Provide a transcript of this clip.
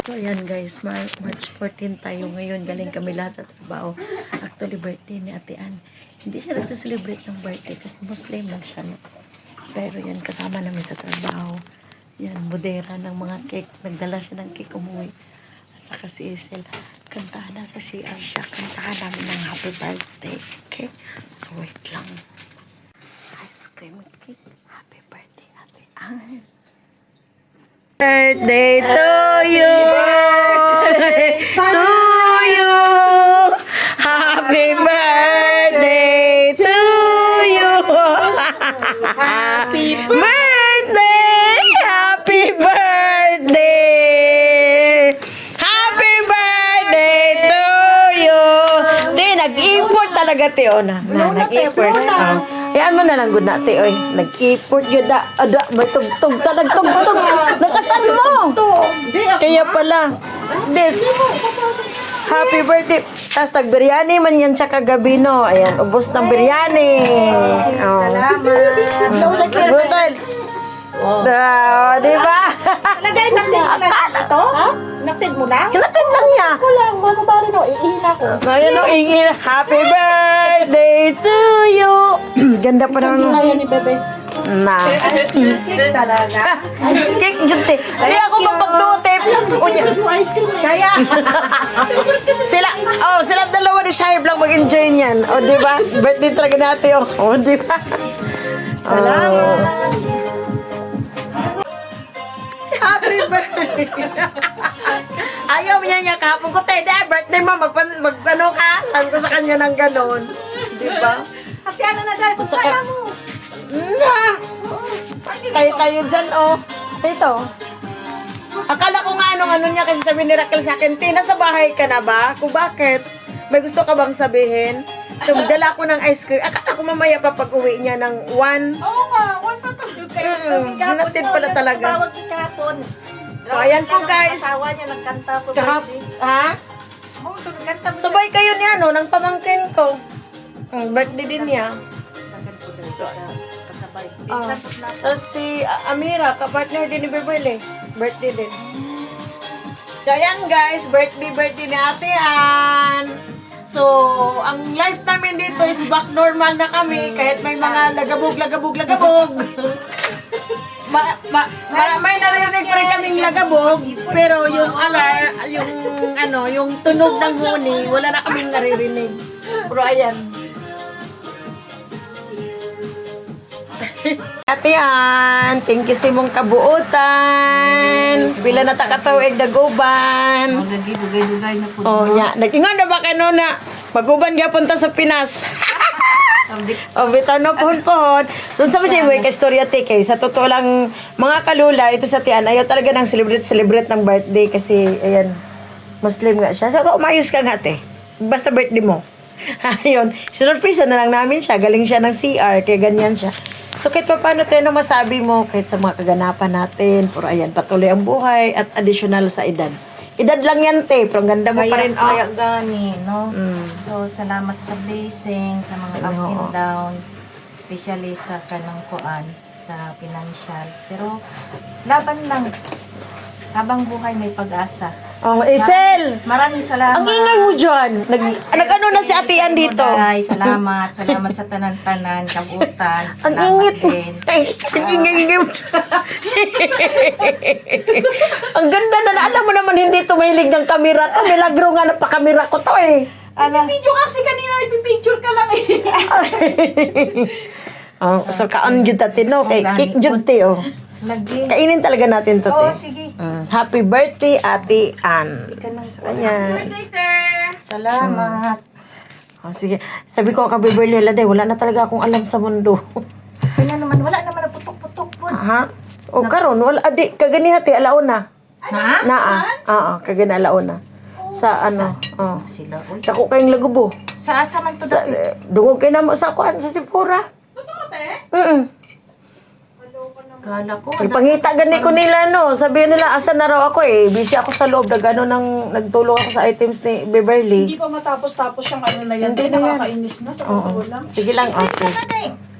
So, ayan guys, March 14 tayo ngayon. Galing kami lahat sa trabaho. Actually, birthday ni Ate Ann. Hindi siya nagsiselebrate ng birthday kasi Muslim lang siya. No? Pero yan, kasama namin sa trabaho. Yan, modera ng mga cake. Nagdala siya ng cake umuwi. At saka si Isel, kantahan na sa CR siya. Kantahan namin ng happy birthday. Okay? So, wait lang. Ice cream cake. Happy birthday, Ate Ann. Birthday to you. To you. Happy birthday to you. Happy birthday. Happy birthday. Happy birthday to you. Di, nag-import talaga, Teo na. Nag-import. Yan mo na lang good na, Teo. Nag-import yun na. Ada, may tugtog. Nagtugtog. Nakasan mo. Kaya pala. This. Happy birthday. Tapos nag-biryani man yan siya kagabi, no? Ayan, ubos ng biryani. Salamat. Brutal. Di ba? Lagay, nakted mo na to? Ha? Nakted mo na? Hinatid lang niya. Ako lang, mga bari no, iihin ako. Ayan o, ingin. Happy birthday to you. Ganda pa Hindi naman. na yan ni Bebe. Na. Cake talaga. Cake dyan, te. Hindi ako mapagdutip. Unya. Ice cream kaya. Sila dalawa ni Shaib lang mag-enjoy niyan. O, di ba? Birthday talaga natin, o. O, di ba? Salamat. Happy birthday. Ayaw niya kahapon ko, te. Birthday mo, mag-ano ka. Sabi ko sa kanya ng ganon. Di ba? Ate, ano na dahil? Kung kaya mo. Tayo dyan, oh. Ito. Akala ko nga ano niya kasi sabi ni Raquel sa akin, Tina, sa bahay ka na ba? Kung bakit? May gusto ka bang sabihin? So, magdala ko ng ice cream. Akala ko mamaya pa pag-uwi niya ng 1. Oo nga, one pa to. Hinatid pala talaga. Tawag ni kahapon. So, ayan po, guys. Asawa niya nagkanta po. Ha? Oo, nagkanta mo. Sabay kayo niya, no? Nang pamangkin ko. Birthday din niya. Kasabay. Tapos si Amira, kapartner din ni Beverly. Birthday din. So, ayan guys, birthday ni Ate Ann. So, ang life namin dito is back normal na kami. Kahit may mga lagabog. May narinig pa rin kaming lagabog. Pero yung yung tunog ng huni, wala na kaming naririnig. Pero ayan. Ate Ann, thank you sa mong kabuutan. Bila na takatawig daguban. Dugay na po. Oh, nya. Nag-ingon na ba kayo na maguban ka punta sa Pinas? O, bitaw na pohon. So, sa mga may kastorya kay sa totoo lang, mga kalula, ito sa Tian, ayaw talaga ng celebrate ng birthday kasi, ayan, Muslim nga siya. So, umayos ka nga, te. Basta birthday mo. Ayun. Sinurpresa na lang namin siya. Galing siya ng CR, kaya ganyan siya. So, kahit pa paano tayo na masabi mo, kahit sa mga kaganapan natin, pero ayan, patuloy ang buhay at additional sa edad. Edad lang yan, te, pero ang ganda mo pa rin. Kaya gani, no? Mm. So, salamat sa blessing, sa mga up and downs, especially sa kanang kuan, sa financial. Pero, laban lang. Habang buhay may pag-asa. Oh, Isel! Maraming salamat. Ang ingay mo dyan. Nag-ano na si Ate Ann dito. Ay, salamat. Salamat sa tanan-tanan, kabutan. Ang Salamat ingit mo. din. Ay, ang ingay mo. Ang ganda na. Alam mo naman, hindi tumahilig ng kamera to. Milagro nga na pa-kamera ko to eh. Video kasi kanina, ipipicture ka lang Oh, so, kaon dyan tatin, no? Kay cake dyan, te, oh. Kainin talaga natin to, te. Oo, sige. Happy birthday, Ate Ann. So, ayan. Salamat. Oh, sige. Sabi ko, Beverly, wala na talaga akong alam sa mundo. Kaya naman, wala naman na putok-putok po. Ha? O karon wala adi kagani hati alauna. Ha? Oo, kagani alauna. Sa ano? Oh. Sila, uy. Dako kayong lagubo. Sa asa man to Sa dati? dungog kay namo sa kuan sa Sipura. Totoo te? Kala ko. Ipangita gani ko nila no. Sabihin nila asa na raw ako eh. Busy ako sa loob nagano nang nagtulong ako sa items ni Beverly. Hindi pa matapos-tapos yung ano na yan. Hindi na yan. Nakakainis na sa Oo. lang. Sige lang, okay. Sa kanay.